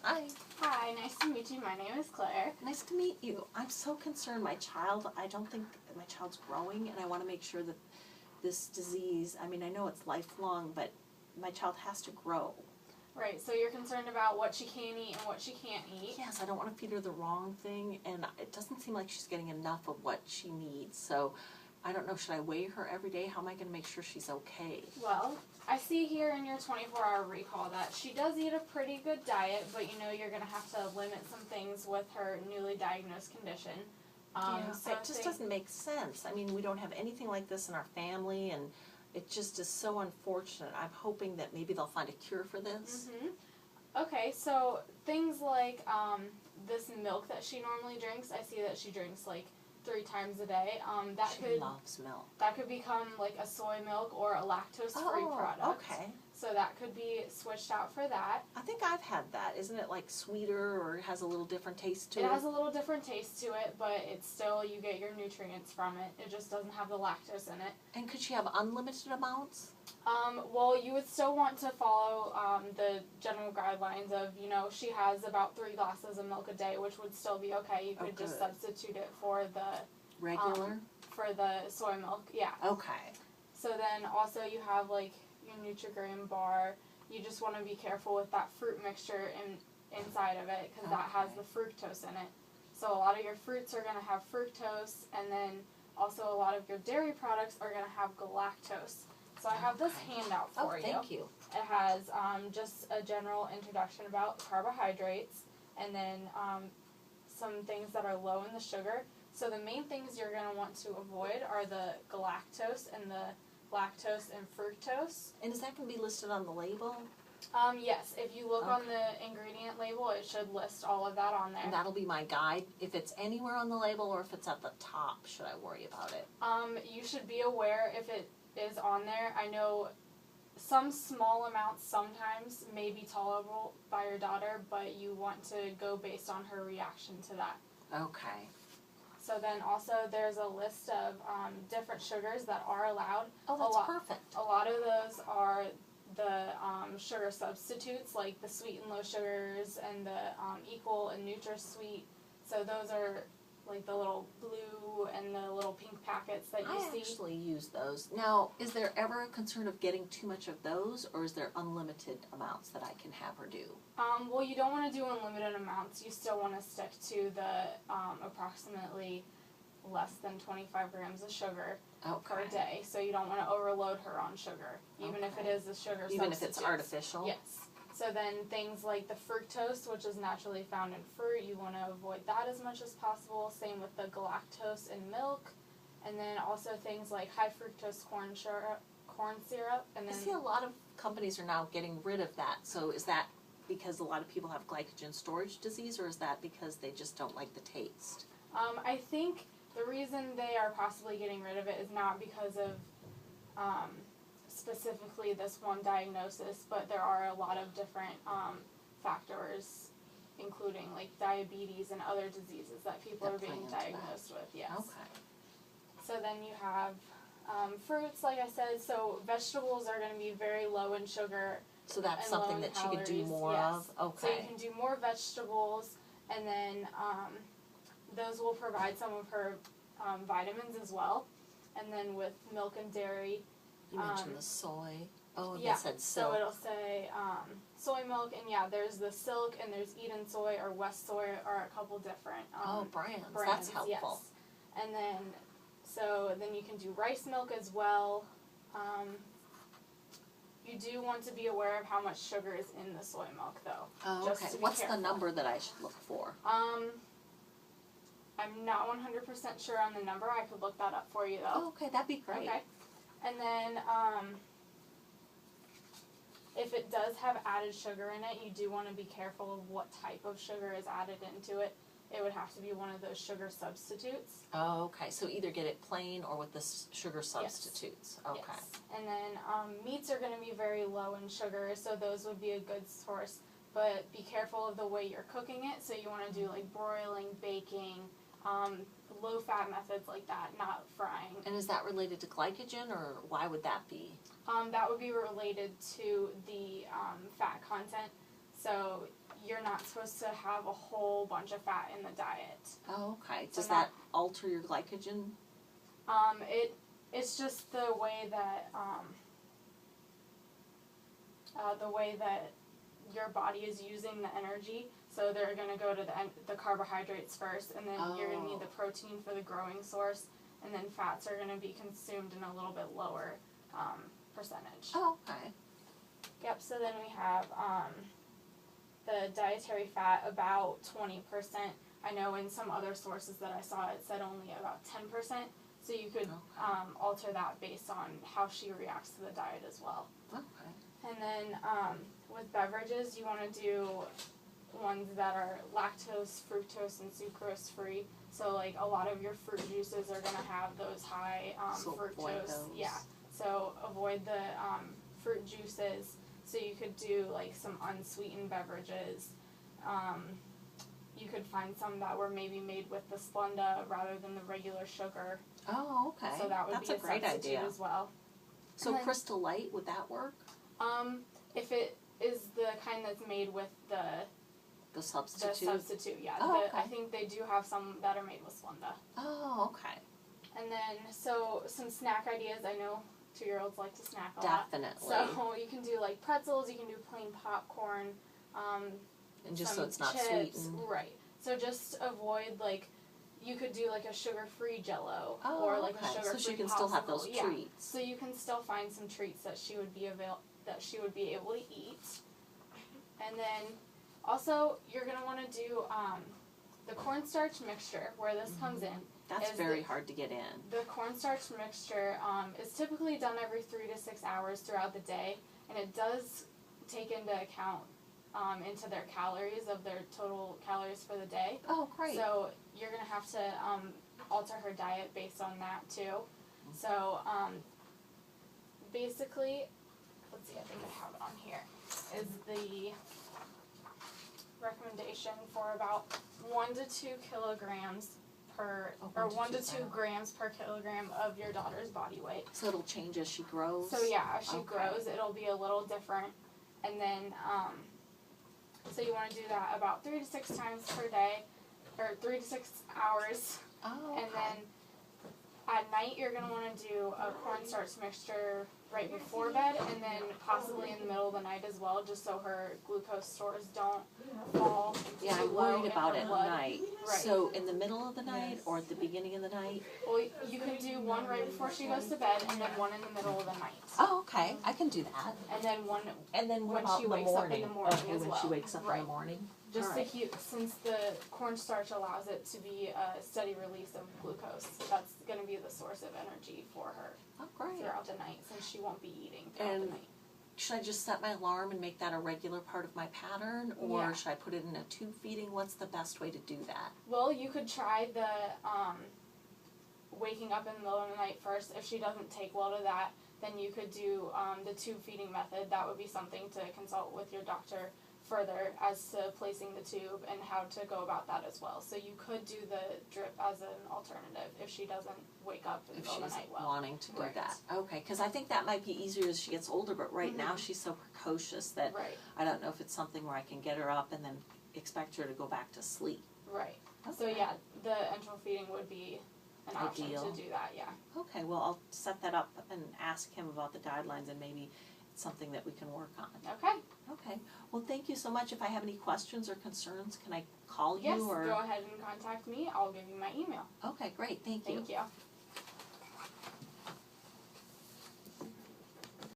Hi. Hi, nice to meet you. My name is Claire. Nice to meet you. I'm so concerned I don't think my child's growing, and I want to make sure that this disease, I mean, I know it's lifelong, but my child has to grow. Right, so you're concerned about what she can eat and what she can't eat. Yes, I don't want to feed her the wrong thing, and it doesn't seem like she's getting enough of what she needs. So I don't know, should I weigh her every day? How am I going to make sure she's okay? Well, I see here in your 24-hour recall that she does eat a pretty good diet, but you know you're going to have to limit some things with her newly diagnosed condition. So it just doesn't make sense. I mean, we don't have anything like this in our family, and it just is so unfortunate. I'm hoping that maybe they'll find a cure for this. Okay, so things like this milk that she normally drinks, I see that she drinks like 3 times a day. She loves milk. That could become like a soy milk or a lactose-free product. Okay. So that could be switched out for that. I think I've had that. Isn't it like sweeter or has a little different taste to it? It has a little different taste to it, but it's still, you get your nutrients from it. It just doesn't have the lactose in it. And could she have unlimited amounts? Well, you would still want to follow the general guidelines of, you know, she has about 3 glasses of milk a day, which would still be okay. You could just substitute it for the regular? For the soy milk, yeah. Okay. So then also you have like your Nutri-Grain bar. You just want to be careful with that fruit mixture inside of it because that has the fructose in it. So a lot of your fruits are going to have fructose, and then also a lot of your dairy products are going to have galactose. So I have this handout for you. Thank you. It has just a general introduction about carbohydrates, and then some things that are low in the sugar. So the main things you're going to want to avoid are the galactose and the lactose and fructose. And is that going to be listed on the label? Yes, if you look on the ingredient label, it should list all of that on there. And that'll be my guide. If it's anywhere on the label or if it's at the top, should I worry about it? You should be aware if it is on there. I know some small amounts sometimes may be tolerable by your daughter, but you want to go based on her reaction to that. Okay. So then also there's a list of different sugars that are allowed. Oh, that's perfect. A lot of those are the sugar substitutes, like the sweet and low sugars and the equal and NutraSweet. So those are like the little blue and the little pink packets that you see. I actually use those. Now, is there ever a concern of getting too much of those, or is there unlimited amounts that I can have her do? Well, you don't want to do unlimited amounts. You still want to stick to the approximately less than 25 grams of sugar per day. So you don't want to overload her on sugar, even if it is a sugar substitute. Even if it's artificial? Yes. So then things like the fructose, which is naturally found in fruit, you want to avoid that as much as possible. Same with the galactose in milk. And then also things like high fructose corn syrup. And then I see a lot of companies are now getting rid of that. So is that because a lot of people have glycogen storage disease, or is that because they just don't like the taste? I think the reason they are possibly getting rid of it is not because of specifically this one diagnosis, but there are a lot of different factors, including like diabetes and other diseases that people are being diagnosed with. Yes. Okay. So then you have fruits, like I said. So vegetables are going to be very low in sugar. So that's something that she could do more of? Okay. So you can do more vegetables, and then those will provide some of her vitamins as well. And then with milk and dairy. You mentioned the soy. Oh, yeah, they said silk. So it'll say soy milk, and yeah, there's the Silk, and there's Eden Soy or West Soy, are a couple different brands. That's helpful. Yes. And then you can do rice milk as well. You do want to be aware of how much sugar is in the soy milk, though. Oh, okay. What's the number that I should look for? I'm not 100% sure on the number. I could look that up for you, though. Oh, okay, that'd be great. Okay. And then, if it does have added sugar in it, you do want to be careful of what type of sugar is added into it. It would have to be one of those sugar substitutes. Oh, okay. So either get it plain or with the sugar substitutes. Yes. Okay. Yes. And then meats are going to be very low in sugar, so those would be a good source. But be careful of the way you're cooking it. So you want to do like broiling, baking, low-fat methods like that, not frying. And is that related to glycogen, or why would that be? That would be related to the fat content. So you're not supposed to have a whole bunch of fat in the diet. Oh, okay. So Does that alter your glycogen? It's just the way that your body is using the energy. So they're going to go to the carbohydrates first, and then you're going to need the protein for the growing source, and then fats are going to be consumed in a little bit lower percentage. Oh, okay. Yep, so then we have the dietary fat, about 20%. I know in some other sources that I saw it said only about 10%, so you could alter that based on how she reacts to the diet as well. Okay. And then with beverages, you want to do ones that are lactose, fructose, and sucrose free. So like a lot of your fruit juices are going to have those high So avoid fructose. those. Yeah. So avoid the fruit juices. So you could do like some unsweetened beverages. You could find some that were maybe made with the Splenda rather than the regular sugar. Oh, okay. So that would That's be a great substitute idea. as well. So And then- Crystal Light, would that work? If it is the kind that's made with the substitute, yeah. Oh, okay. I think they do have some that are made with Splenda. Oh, okay. And then, so some snack ideas. I know 2-year-olds like to snack a lot. Definitely. So you can do like pretzels, you can do plain popcorn. And just so some it's not chips. sweetened. Right. So just avoid like, you could do like a sugar-free Jello Oh, or like okay. a sugar-free So she can still have those popsicle. Yeah. treats. So you can still find some treats that she would be able to eat. And then also you're gonna want to do the cornstarch mixture where this comes in. That's is very the- hard to get in. The cornstarch mixture is typically done every 3 to 6 hours throughout the day, and it does take into account into their calories of their total calories for the day. Oh, great. So you're gonna have to alter her diet based on that too. So basically, let's see, I think I have it on here, is the recommendation for about 1 to 2 kilograms per, Oh, or 1 to 1 to 2, 2 wow. grams per kilogram of your daughter's body weight. So it'll change as she grows? So yeah, as she Okay. grows, it'll be a little different. And then, so you want to do that about 3 to 6 times per day, or 3 to 6 hours. Oh, okay. And then at night, you're going to want to do a cornstarch mixture right before bed, and then possibly in the middle of the night as well, just so her glucose stores don't fall Yeah, too I'm low worried in about her it at blood. night. Right. So in the middle of the night or at the beginning of the night? Well, you can do one right before she goes to bed, and then one in the middle of the night. Oh, okay. I can do that. And then one And then what When about she in the wakes up in morning? the morning Okay, as when she well. wakes up in Right. the morning? just Alright. to keep, since the cornstarch allows it to be a steady release of glucose, that's going to be the source of energy for her Oh, great. throughout the night, since she won't be eating throughout And the night. should I just set my alarm and make that a regular part of my pattern? Or Yeah. should I put it in a tube feeding? What's the best way to do that? Well, you could try the waking up in the middle of the night first. If she doesn't take well to that, then you could do the tube feeding method. That would be something to consult with your doctor further as to placing the tube and how to go about that as well. So you could do the drip as an alternative if she doesn't wake up in the If middle of she's the night well. wanting to do Right. that. Okay, because I think that might be easier as she gets older, but right now Mhm. she's so precocious that Right, I don't know if it's something where I can get her up and then expect her to go back to sleep. right. So Okay. yeah, the enteral feeding would be an option Ideal. to do that, yeah. Okay, well, I'll set that up and ask him about the guidelines and maybe it's something that we can work on. Okay, Okay, well, thank you so much. If I have any questions or concerns, can I call yes, you or? go ahead and contact me. I'll give you my email. Okay, great, thank you. Thank you.